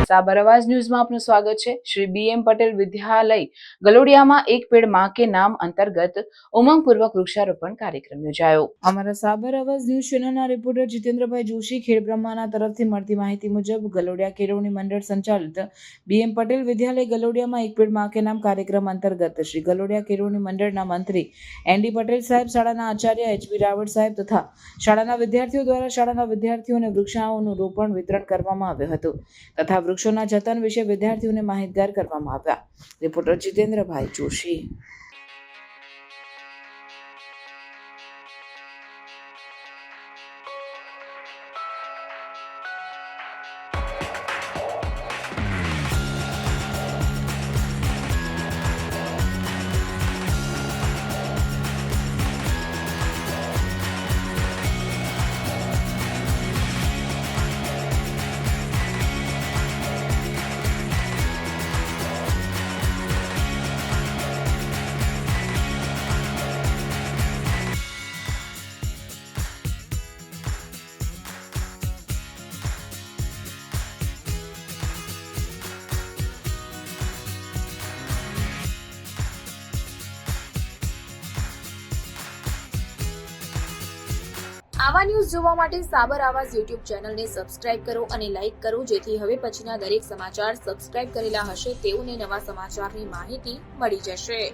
સાબર અવાજ ન્યૂઝમાં આપનું સ્વાગત છે। શ્રી BM પટેલ વિદ્યાલય ગલોડિયામાં એક પેડ માં કે નામ અંતર્ગત ઉમંગપૂર્વક વૃક્ષારોપણ કાર્યક્રમ યોજાયો। અમારા સાબર અવાજ ન્યૂઝ ચેનલના રિપોર્ટર જીતેન્દ્રભાઈ જોશી ખેડબ્રહ્માના તરફથી મળતી માહિતી મુજબ ગલોડિયા કેળવણી મંડળ સંચાલિત BM પટેલ વિદ્યાલય ગલોડિયામાં એક પેડ માં કે નામ કાર્યક્રમ અંતર્ગત શ્રી ગલોડિયા કેળવણી મંડળના મંત્રી ND પટેલ સાહેબ, શાળાના આચાર્ય HB રાવળ સાહેબ તથા શાળાના વિદ્યાર્થીઓ દ્વારા શાળાના વિદ્યાર્થીઓને વૃક્ષાઓનું રોપણ વિતરણ કરવામાં આવ્યું હતું તથા વૃક્ષોના જતન વિશે વિદ્યાર્થીઓને માહિતગાર કરવામાં આવ્યા। રિપોર્ટર જીતેન્દ્રભાઈ જોશી। આવા ન્યૂઝ જોવા માટે સાબર આવાઝ YouTube ચેનલને સબસ્ક્રાઇબ કરો અને લાઇક કરો, જેથી હવે પછીના દરેક સમાચાર સબસ્ક્રાઇબ કરેલા હશે તેઓને નવા સમાચારની માહિતી મળી જશે।